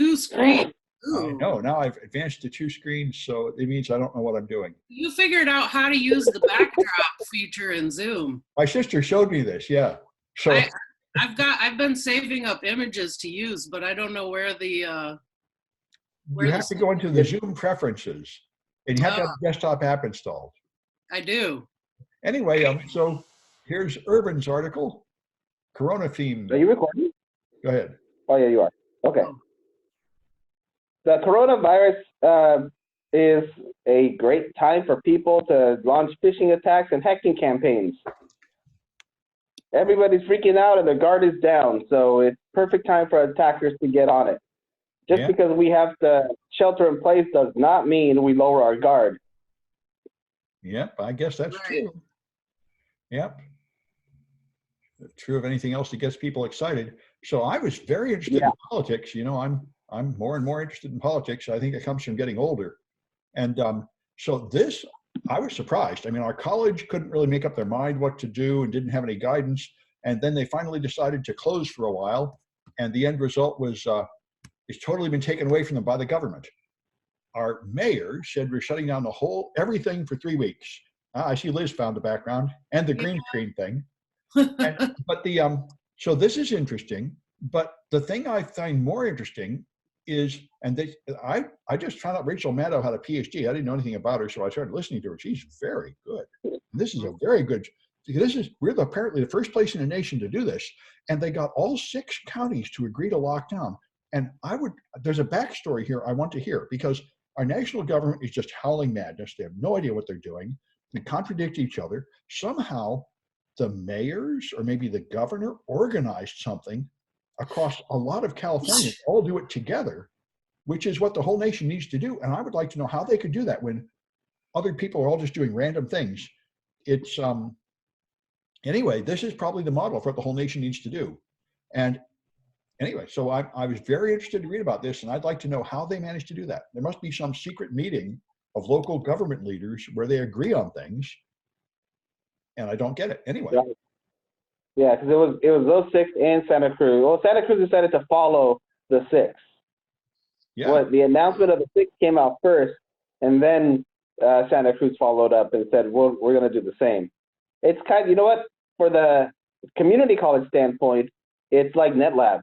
Two screens. I Ooh. know. Now I've advanced to 2 screens, so it means I don't know what I'm doing. You figured out how to use the backdrop feature in Zoom. My sister showed me this, yeah. So I I've been saving up images to use, but I don't know where the you where have to the go into the Zoom preferences, and you have to have oh, the desktop app installed. I do. Anyway, so here's Irvin's article, Corona Are theme. you recording? Go ahead. Oh, yeah, you are. Okay. Oh. The coronavirus is a great time for people to launch phishing attacks and hacking campaigns. Everybody's freaking out and the guard is down, so it's perfect time for attackers to get on it. Just Yeah. because we have to shelter in place does not mean we lower our guard. Yep, I guess that's Right. true. Yep. True of anything else that gets people excited. So I was very interested in politics. You know, I'm more and more interested in politics. I think it comes from getting older. And so this, I was surprised. I mean, our college couldn't really make up their mind what to do and didn't have any guidance. And then they finally decided to close for a while. And the end result was it's totally been taken away from them by the government. Our mayor said we're shutting down everything for 3 weeks. I see Liz found the background and the green screen thing. But so this is interesting. But the thing I find more interesting is, I just found out Rachel Maddow had a PhD. I didn't know anything about her, so I started listening to her. She's very good. And this is a very good. We're apparently the first place in the nation to do this, and they got all 6 counties to agree to lockdown. And there's a backstory here I want to hear, because our national government is just howling madness. They have no idea what they're doing. They contradict each other. Somehow the mayors or maybe the governor organized something across a lot of California, all do it together, which is what the whole nation needs to do. And I would like to know how they could do that when other people are all just doing random things. It's anyway, this is probably the model for what the whole nation needs to do. And anyway, so I was very interested to read about this, and I'd like to know how they managed to do that. There must be some secret meeting of local government leaders where they agree on things, and I don't get it. Anyway. Yeah, because it was those 6 and Santa Cruz. Well, Santa Cruz decided to follow the 6. Yeah. What the announcement of the 6 came out first, and then Santa Cruz followed up and said, we're going to do the same. It's kind of, you know what, for the community college standpoint, it's like NetLab.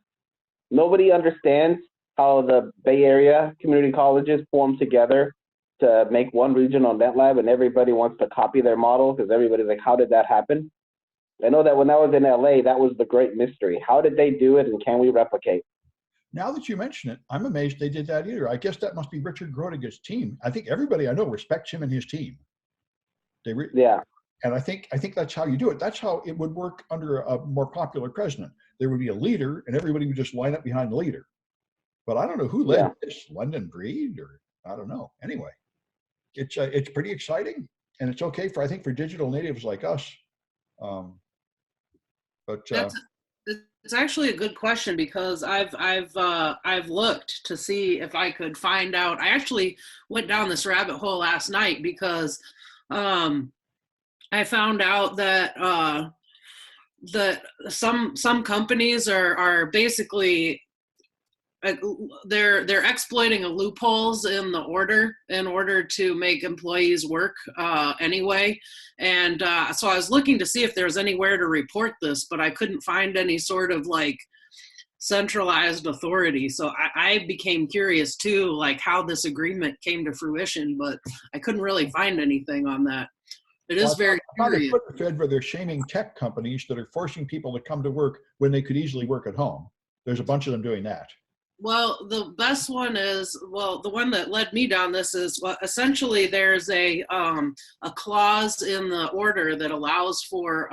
Nobody understands how the Bay Area community colleges form together to make one regional NetLab, and everybody wants to copy their model because everybody's like, how did that happen? I know that when I was in LA, that was the great mystery. How did they do it, and can we replicate? Now that you mention it, I'm amazed they did that either. I guess that must be Richard Grodiga's team. I think everybody I know respects him and his team. Yeah. And I think that's how you do it. That's how it would work under a more popular president. There would be a leader, and everybody would just line up behind the leader. But I don't know who led this, London Breed, or I don't know. Anyway, it's pretty exciting, and it's okay for digital natives like us. It's actually a good question, because I've looked to see if I could find out. I actually went down this rabbit hole last night because I found out that some companies are basically they're exploiting loopholes in the order in order to make employees work anyway. And so I was looking to see if there's anywhere to report this, but I couldn't find any sort of like centralized authority. So I became curious too, like how this agreement came to fruition, but I couldn't really find anything on that. It is very curious. The Fed, where they're shaming tech companies that are forcing people to come to work when they could easily work at home. There's a bunch of them doing that. Well, the best one is, the one that led me down this is, essentially there's a clause in the order that allows for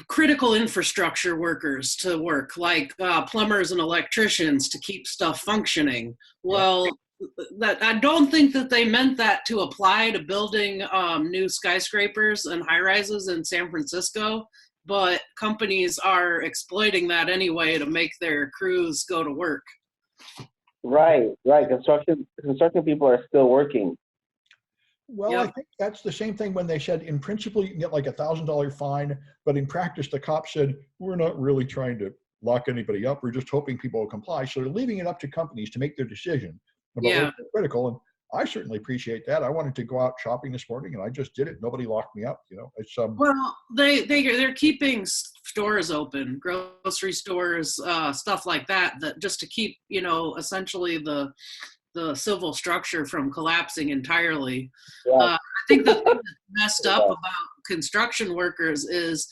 critical infrastructure workers to work, like plumbers and electricians, to keep stuff functioning. Well, that I don't think that they meant that to apply to building new skyscrapers and high rises in San Francisco. But companies are exploiting that anyway to make their crews go to work. Right. Construction people are still working. Well, yep. I think that's the same thing when they said, in principle, you can get like $1,000 fine, but in practice, the cop said, we're not really trying to lock anybody up. We're just hoping people will comply. So they're leaving it up to companies to make their decision about Yeah. what's critical. And I certainly appreciate that. I wanted to go out shopping this morning, and I just did it. Nobody locked me up. You know, it's Well, they're keeping stores open, grocery stores, stuff like that, that just to keep, you know, essentially the civil structure from collapsing entirely. Yeah. I think the thing that's messed up about construction workers is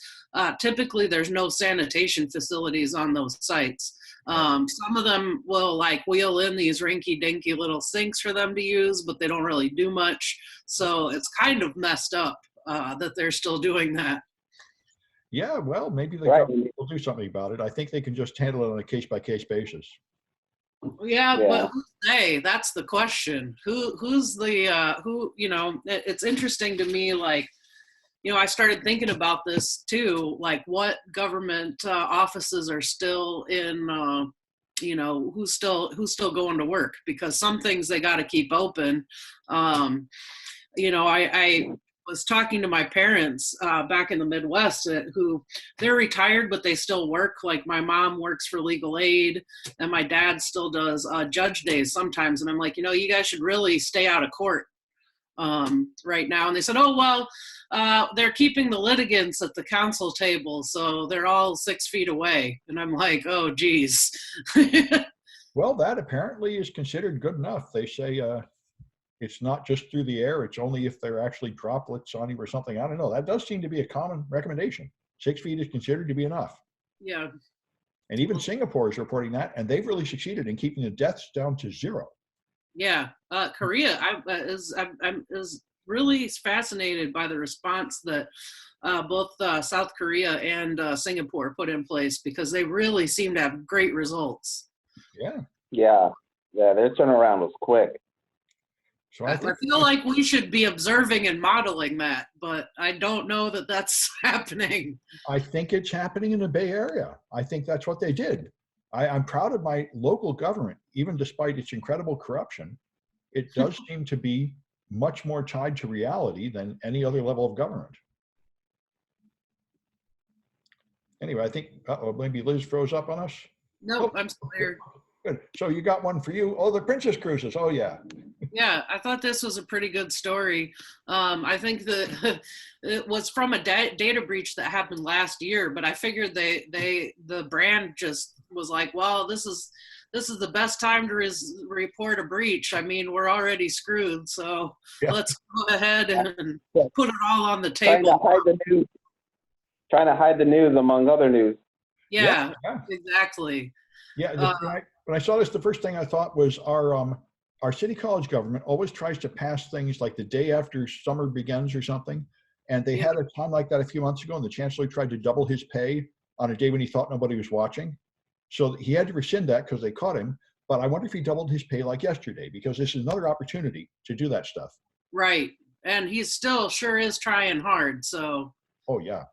typically there's no sanitation facilities on those sites. Some of them will like wheel in these rinky-dinky little sinks for them to use, but they don't really do much. So it's kind of messed up that they're still doing that. yeah, well, maybe the Right. government will do something about it. I think they can just handle it on a case-by-case basis. Yeah, Yeah. but who's they? That's the question. Who's the who? You know, it's interesting to me. Like, you know, I started thinking about this too. Like, what government offices are still in? You know, who's still going to work? Because some things they got to keep open. You know, I was talking to my parents back in the Midwest who they're retired, but they still work. Like my mom works for legal aid and my dad still does judge days sometimes. And I'm like, you know, you guys should really stay out of court right now. And they said, oh, well, they're keeping the litigants at the council table. So they're all 6 feet away. And I'm like, oh, geez. Well, that apparently is considered good enough. They say it's not just through the air. It's only if they're actually droplets on you or something. I don't know. That does seem to be a common recommendation. 6 feet is considered to be enough. Yeah. And even Singapore is reporting that, and they've really succeeded in keeping the deaths down to 0. Yeah. Korea, I'm really fascinated by the response that both South Korea and Singapore put in place because they really seem to have great results. Yeah. Yeah. Their turnaround was quick. So I feel like we should be observing and modeling that, but I don't know that that's happening. I think it's happening in the Bay Area. I think that's what they did. I'm proud of my local government, even despite its incredible corruption. It does seem to be much more tied to reality than any other level of government. Anyway, I think maybe Liz froze up on us. No, I'm still here. Good. So you got one for you. Oh, the Princess Cruises. Oh, yeah. Yeah, I thought this was a pretty good story. I think that it was from a data breach that happened last year, but I figured the brand just was like, well, this is the best time to report a breach. I mean, we're already screwed, so let's go ahead and put it all on the table. Trying to hide the news among other news. Yeah. Exactly. Yeah, when I saw this, the first thing I thought was our city college government always tries to pass things like the day after summer begins or something. And they had a time like that a few months ago, and the chancellor tried to double his pay on a day when he thought nobody was watching. So he had to rescind that because they caught him. But I wonder if he doubled his pay like yesterday, because this is another opportunity to do that stuff. Right. And he's still sure is trying hard. So. Oh, yeah.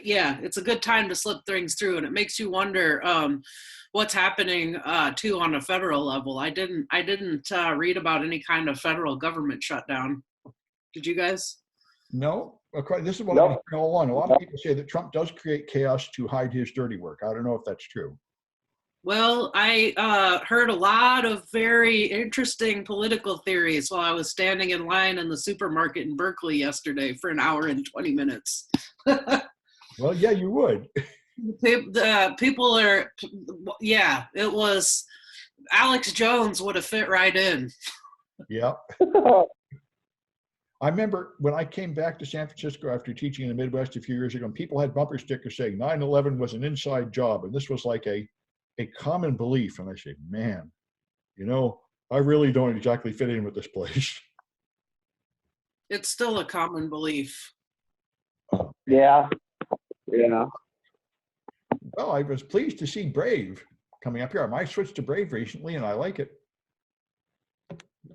Yeah, it's a good time to slip things through, and it makes you wonder what's happening too on a federal level. I didn't read about any kind of federal government shutdown. Did you guys? No. This is what I've been saying all along. A lot of people say that Trump does create chaos to hide his dirty work. I don't know if that's true. Well, I heard a lot of very interesting political theories while I was standing in line in the supermarket in Berkeley yesterday for an hour and 20 minutes. Well, yeah, you would. People are, yeah, it was, Alex Jones would have fit right in. Yeah. I remember when I came back to San Francisco after teaching in the Midwest a few years ago, and people had bumper stickers saying 9/11 was an inside job. And this was like a common belief. And I said, man, you know, I really don't exactly fit in with this place. It's still a common belief. Yeah. Well, I was pleased to see Brave coming up here. I switched to Brave recently, and I like it.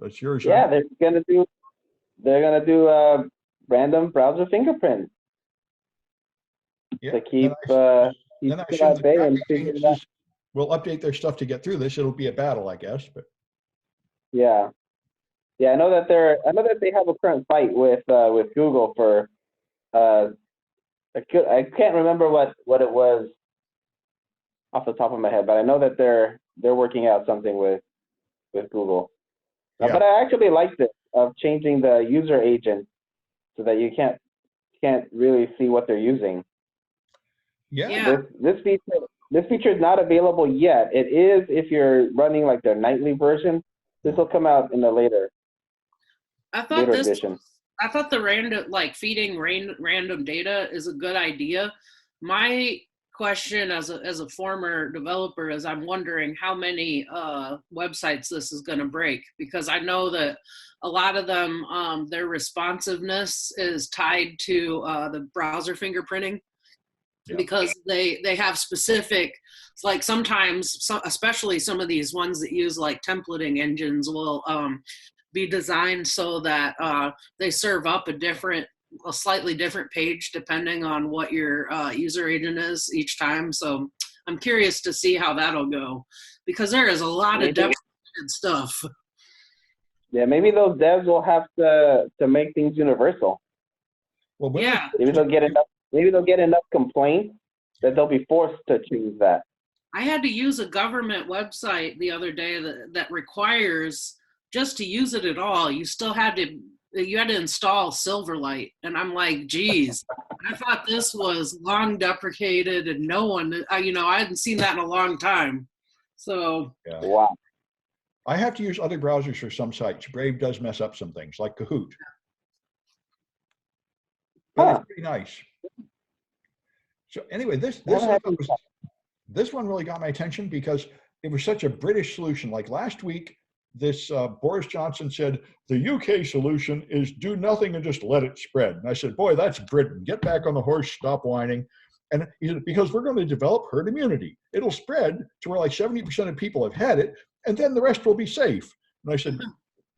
That's yours. Yeah, they're gonna do random browser fingerprints to keep. Then I assume the tracking agencies will update their stuff to get through this. It'll be a battle, I guess. But yeah, I know that they have a current fight with Google for I can't remember what it was off the top of my head, but I know that they're working out something with Google. Yeah. But I actually like this of changing the user agent so that you can't really see what they're using. Yeah. This feature is not available yet. It is if you're running like their nightly version. This will come out in the later edition. I thought the feeding random data is a good idea. My question as a former developer is I'm wondering how many websites this is going to break, because I know that a lot of them, their responsiveness is tied to the browser fingerprinting. Yeah. Because they have specific, like sometimes, especially some of these ones that use like templating engines will be designed so that they serve up a slightly different page depending on what your user agent is each time. So I'm curious to see how that'll go, because there is a lot of deprecated stuff. Yeah, maybe those devs will have to make things universal. Well, yeah. Maybe they'll get enough complaints that they'll be forced to choose that. I had to use a government website the other day that requires, just to use it at all, you had to install Silverlight. And I'm like, geez, I thought this was long deprecated and no one, I hadn't seen that in a long time. So. Yeah. Wow. I have to use other browsers for some sites. Brave does mess up some things, like Kahoot. But it's pretty nice. So anyway, this one really got my attention because it was such a British solution. Like last week, this Boris Johnson said, the UK solution is do nothing and just let it spread. And I said, boy, that's Britain. Get back on the horse, stop whining. And he said, because we're going to develop herd immunity. It'll spread to where like 70% of people have had it, and then the rest will be safe. And I said,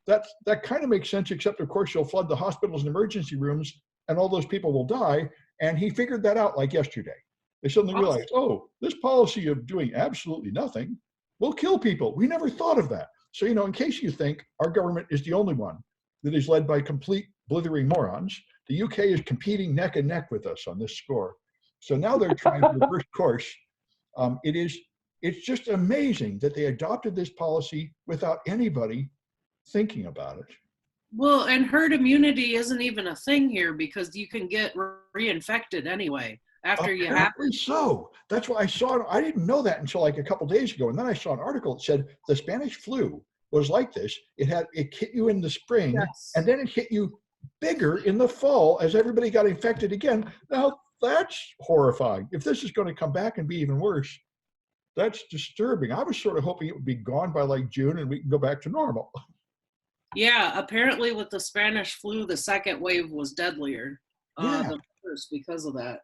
that kind of makes sense, except of course you'll flood the hospitals and emergency rooms and all those people will die. And he figured that out like yesterday. They suddenly realized, oh, this policy of doing absolutely nothing will kill people. We never thought of that. So, in case you think our government is the only one that is led by complete blithering morons, the UK is competing neck and neck with us on this score. So now they're trying to reverse course. It's just amazing that they adopted this policy without anybody thinking about it. Well, and herd immunity isn't even a thing here because you can get reinfected anyway after you have it. So that's why I didn't know that until like a couple of days ago. And then I saw an article that said the Spanish flu was like this. It hit you in the spring, yes, and then it hit you bigger in the fall as everybody got infected again. Now that's horrifying. If this is going to come back and be even worse, that's disturbing. I was sort of hoping it would be gone by like June and we can go back to normal. Yeah, apparently with the Spanish flu, the second wave was deadlier than first because of that.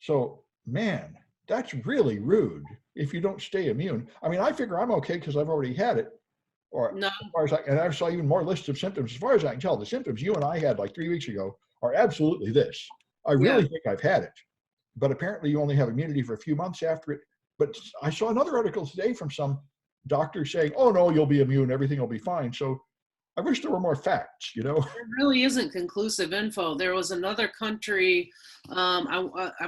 So, man, that's really rude if you don't stay immune. I mean, I figure I'm okay because I've already had it. Or no. And I saw even more lists of symptoms. As far as I can tell, the symptoms you and I had like 3 weeks ago are absolutely this. I really think I've had it. But apparently you only have immunity for a few months after it. But I saw another article today from some doctor saying, oh, no, you'll be immune. Everything will be fine. So I wish there were more facts, There really isn't conclusive info. There was another country, I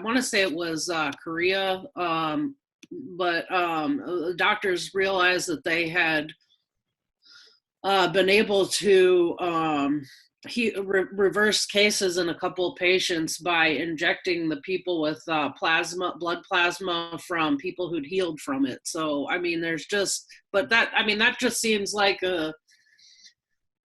want to say it was Korea, but doctors realized that they had been able to reverse cases in a couple of patients by injecting the people with blood plasma from people who'd healed from it. So, I mean, that just seems like a,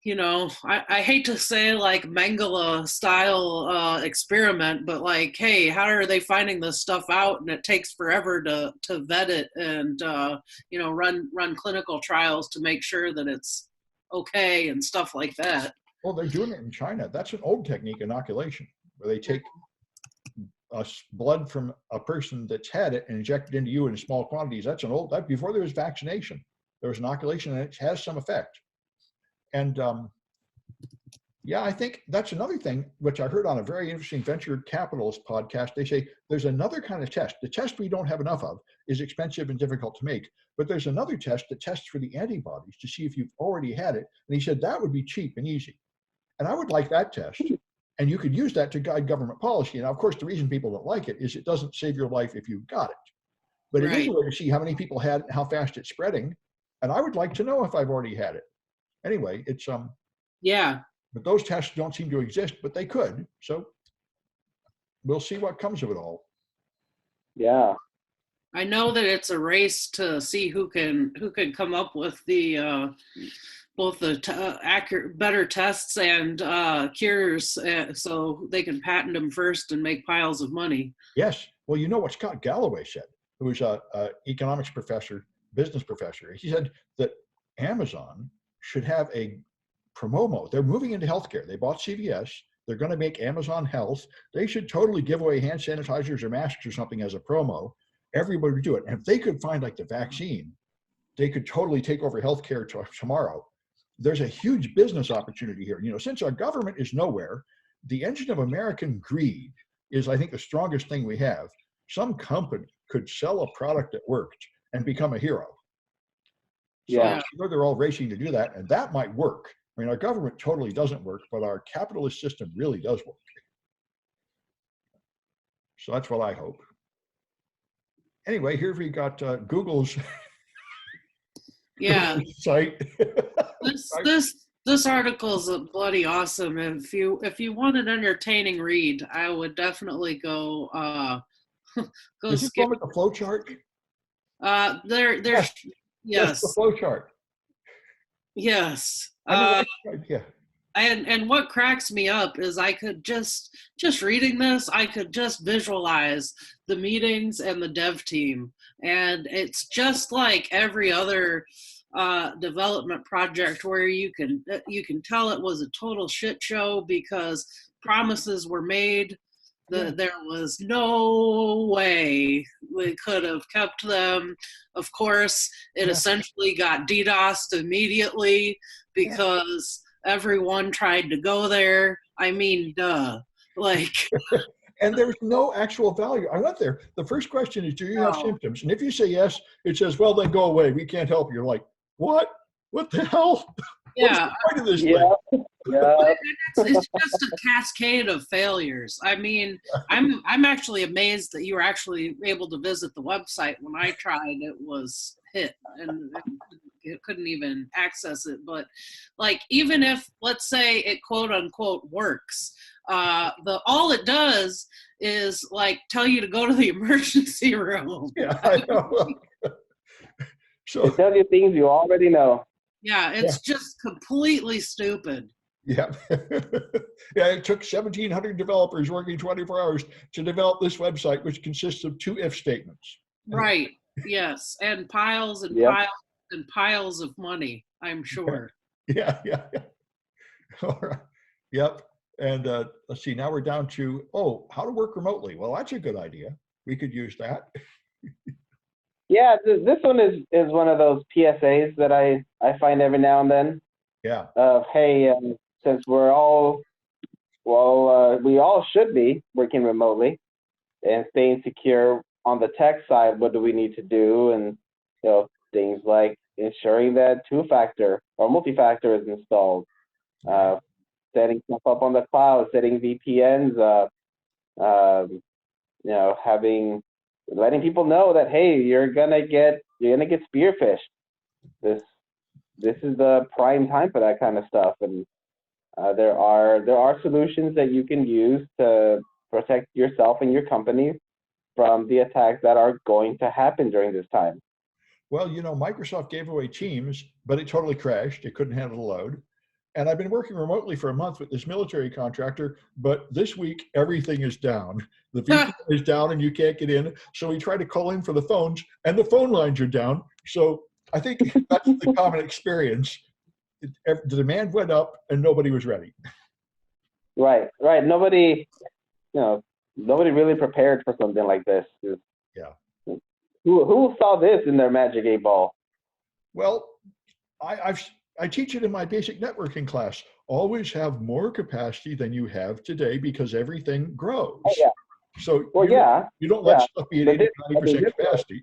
I hate to say like Mengele style experiment, but like, hey, how are they finding this stuff out? And it takes forever to vet it and, run clinical trials to make sure that it's okay and stuff like that. Well, they're doing it in China. That's an old technique, inoculation, where they take blood from a person that's had it and inject it into you in small quantities. That's before there was vaccination. There was inoculation, and it has some effect. And I think that's another thing, which I heard on a very interesting venture capitalist podcast. They say there's another kind of test. The test we don't have enough of is expensive and difficult to make. But there's another test that tests for the antibodies to see if you've already had it. And he said that would be cheap and easy. And I would like that test. And you could use that to guide government policy. And of course, the reason people don't like it is it doesn't save your life if you've got it. But it is a Right. way to see how many people had it, how fast it's spreading. And I would like to know if I've already had it. Anyway, it's Yeah. but those tests don't seem to exist, but they could. So we'll see what comes of it all. Yeah. I know that it's a race to see who can come up with the both the accurate, better tests and cures, so they can patent them first and make piles of money. Yes. Well, you know what Scott Galloway said, who was a economics professor, business professor. He said that Amazon should have a promo. They're moving into healthcare. They bought CVS. They're going to make Amazon Health. They should totally give away hand sanitizers or masks or something as a promo. Everybody would do it. And if they could find like the vaccine, they could totally take over healthcare tomorrow. There's a huge business opportunity here. You know, since our government is nowhere, the engine of American greed is, I think, the strongest thing we have. Some company could sell a product that worked and become a hero. So Yeah. I'm sure they're all racing to do that, and that might work. I mean, our government totally doesn't work, but our capitalist system really does work. So that's what I hope. Anyway, here we got Google's Yeah. site. This article is bloody awesome. If you want an entertaining read, I would definitely go go Is this skip. one with the flow chart? There's Yes. yes, The flow chart. yes. I mean, yeah. And what cracks me up is I could just reading this, I could just visualize the meetings and the dev team, and it's just like every other development project where you can tell it was a total shit show because promises were made. There was no way we could have kept them. Of course, it essentially got DDoSed immediately because everyone tried to go there. I mean, duh. Like, And there's no actual value. I went there. The first question is, do you have symptoms? And if you say yes, it says, well, then go away. We can't help you. You're like, what? What the hell? yeah. What's the point of this thing? Yeah. It's just a cascade of failures. I mean, I'm actually amazed that you were actually able to visit the website. When I tried, it was hit and it couldn't even access it. But like, even if, let's say, it quote unquote works, all it does is like tell you to go to the emergency room. Yeah, I know. So It tells you things you already know. Yeah, it's just completely stupid. yeah. Yeah, it took 1,700 developers working 24 hours to develop this website, which consists of 2 if statements. Right. Yes. And piles and piles and piles of money, I'm sure. Yeah. All right. Yep. And let's see, now we're down to, how to work remotely. Well, that's a good idea. We could use that. Yeah, this one is one of those PSAs that I find every now and then. Yeah. Of, hey, since we're all, we all should be working remotely and staying secure on the tech side, what do we need to do? And, things like ensuring that 2-factor or multi-factor is installed, setting stuff up on the cloud, setting VPNs up, letting people know that, hey, you're gonna get spearphished. This is the prime time for that kind of stuff, and there are solutions that you can use to protect yourself and your company from the attacks that are going to happen during this time. Well, Microsoft gave away Teams, but it totally crashed. It couldn't handle the load. And I've been working remotely for a month with this military contractor, but this week everything is down. The VPN is down and you can't get in. So we try to call in for the phones and the phone lines are down. So I think that's the common experience. The demand went up and nobody was ready. Right. Nobody really prepared for something like this. Yeah. Who saw this in their magic 8-ball? Well, I teach it in my basic networking class. Always have more capacity than you have today because everything grows. Oh, yeah. So you don't let stuff be at 80 or 90% capacity.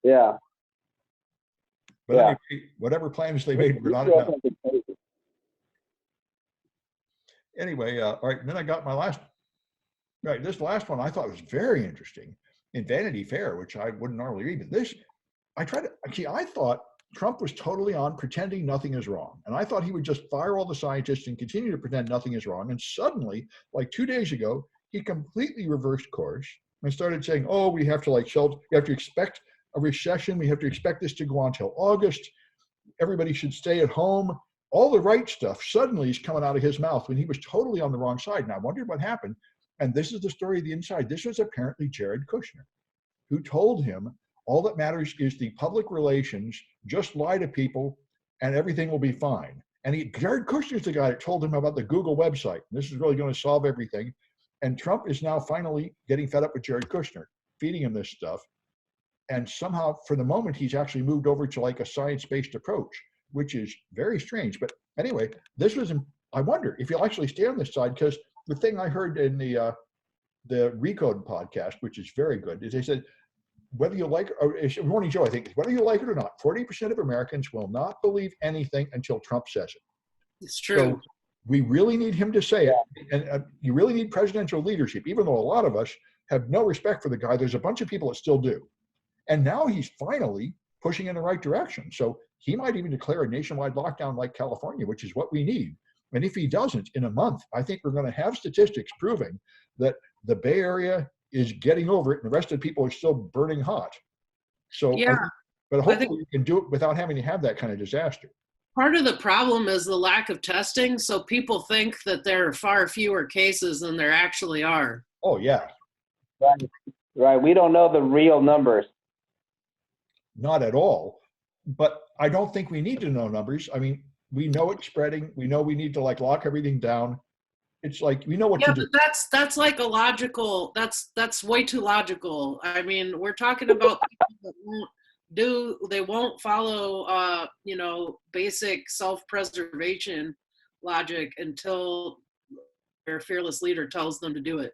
Yeah. But anyway, whatever plans they made were not enough. Anyway, all right. And then I got my last, right. This last one I thought was very interesting in Vanity Fair, which I wouldn't normally read. But this, I thought Trump was totally on pretending nothing is wrong. And I thought he would just fire all the scientists and continue to pretend nothing is wrong. And suddenly, like 2 days ago, he completely reversed course and started saying, oh, we have to like shelter, we have to expect a recession. We have to expect this to go on till August. Everybody should stay at home. All the right stuff suddenly is coming out of his mouth when he was totally on the wrong side. And I wondered what happened. And this is the story of the inside. This was apparently Jared Kushner, who told him all that matters is the public relations, just lie to people and everything will be fine. And Jared Kushner's the guy that told him about the Google website. This is really going to solve everything. And Trump is now finally getting fed up with Jared Kushner, feeding him this stuff. And somehow, for the moment, he's actually moved over to like a science-based approach, which is very strange. But anyway, this was, I wonder if he'll actually stay on this side, because the thing I heard in the Recode podcast, which is very good, is they said, whether you like, or Morning Joe, I think, whether you like it or not, 40% of Americans will not believe anything until Trump says it. It's true. So we really need him to say it. And you really need presidential leadership, even though a lot of us have no respect for the guy. There's a bunch of people that still do. And now he's finally pushing in the right direction. So he might even declare a nationwide lockdown like California, which is what we need. And if he doesn't, in a month, I think we're going to have statistics proving that the Bay Area is getting over it and the rest of the people are still burning hot. So, Yeah, but hopefully we can do it without having to have that kind of disaster. part of the problem is the lack of testing. So people think that there are far fewer cases than there actually are. Oh, yeah. Right. We don't know the real numbers. Not at all. But I don't think we need to know numbers. I mean, we know it's spreading. We know we need to like lock everything down. It's like, we know what to do. But that's like a logical, that's way too logical. I mean, we're talking about people that they won't follow, basic self-preservation logic until their fearless leader tells them to do it.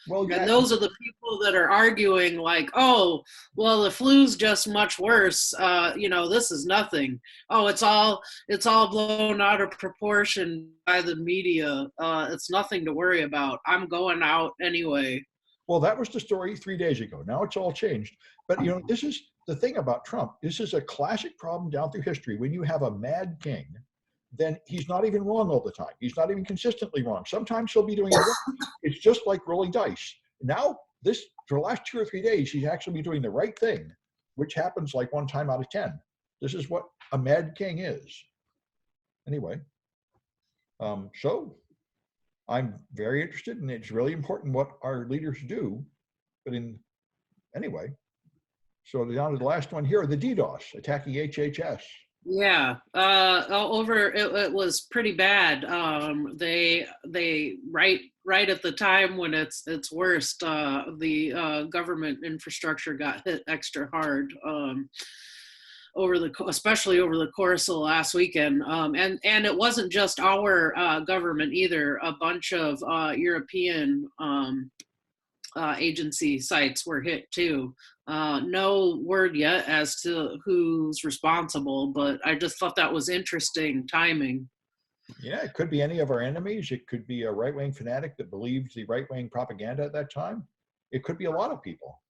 Well, yeah. And those are the people that are arguing like, oh, well, the flu's just much worse. This is nothing. Oh, it's all blown out of proportion by the media. It's nothing to worry about. I'm going out anyway. Well, that was the story 3 days ago. Now it's all changed. But, this is the thing about Trump. This is a classic problem down through history. When you have a mad king, then he's not even wrong all the time. He's not even consistently wrong. Sometimes he'll be doing it wrong. It's just like rolling dice. Now, for the last 2 or 3 days, he's actually been doing the right thing, which happens like 1 time out of 10. This is what a mad king is. Anyway, so I'm very interested, and it's really important what our leaders do. But anyway, so down to the last one here, the DDoS, attacking HHS. Yeah, it was pretty bad. They right at the time when it's worst, the government infrastructure got hit extra hard. Especially over the course of the last weekend, and it wasn't just our government either. A bunch of European agency sites were hit too. No word yet as to who's responsible, but I just thought that was interesting timing. Yeah, it could be any of our enemies. It could be a right-wing fanatic that believed the right-wing propaganda at that time. It could be a lot of people.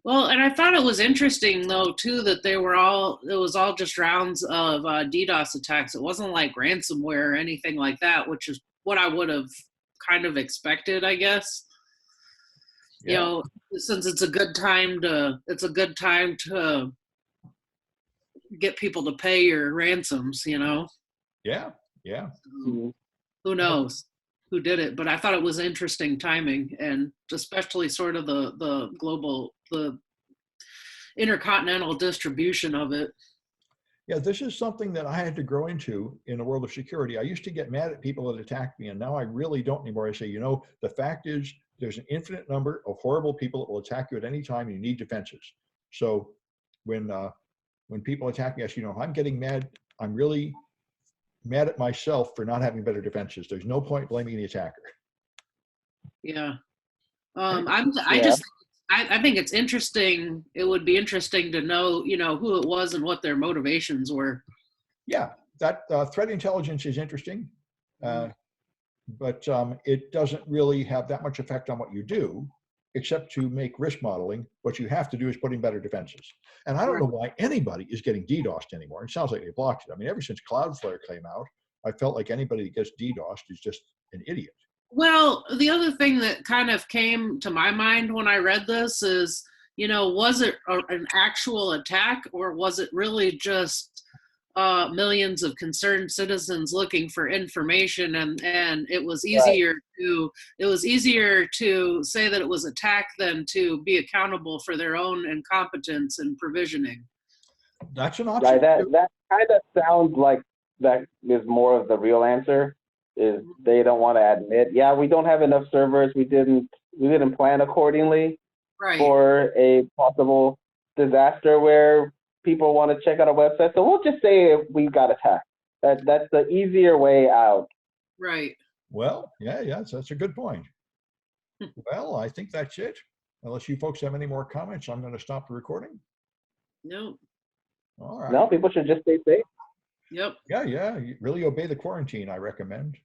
Well, and I thought it was interesting though too that it was all just rounds of DDoS attacks. It wasn't like ransomware or anything like that, which is what I would have kind of expected, I guess. Yeah. Since it's a good time to get people to pay your ransoms, Yeah. Who knows who did it, but I thought it was interesting timing, and especially sort of the global, the intercontinental distribution of it. Yeah, this is something that I had to grow into in the world of security. I used to get mad at people that attacked me, and now I really don't anymore. I say, the fact is there's an infinite number of horrible people that will attack you at any time, and you need defenses. So when people attack me, I say, I'm getting mad. I'm really mad at myself for not having better defenses. There's no point blaming the attacker. Yeah. I think it's interesting. It would be interesting to know, who it was and what their motivations were. Yeah, that threat intelligence is interesting. but it doesn't really have that much effect on what you do, except to make risk modeling. What you have to do is put in better defenses. And I don't know why anybody is getting DDoSed anymore. It sounds like they blocked it. I mean, ever since Cloudflare came out, I felt like anybody that gets DDoSed is just an idiot. Well, the other thing that kind of came to my mind when I read this is, was it an actual attack, or was it really just millions of concerned citizens looking for information, and it was easier to say that it was attack than to be accountable for their own incompetence and provisioning. That's an option. Right. That kind of sounds like that is more of the real answer. Is they don't want to admit, yeah, we don't have enough servers. We didn't plan accordingly for a possible disaster where people want to check out a website. So we'll just say we got attacked. That's the easier way out. Right. Well, yeah, that's a good point. Well, I think that's it. Unless you folks have any more comments, I'm going to stop the recording. No. All right. No, people should just stay safe. Yep. Yeah. You really obey the quarantine, I recommend.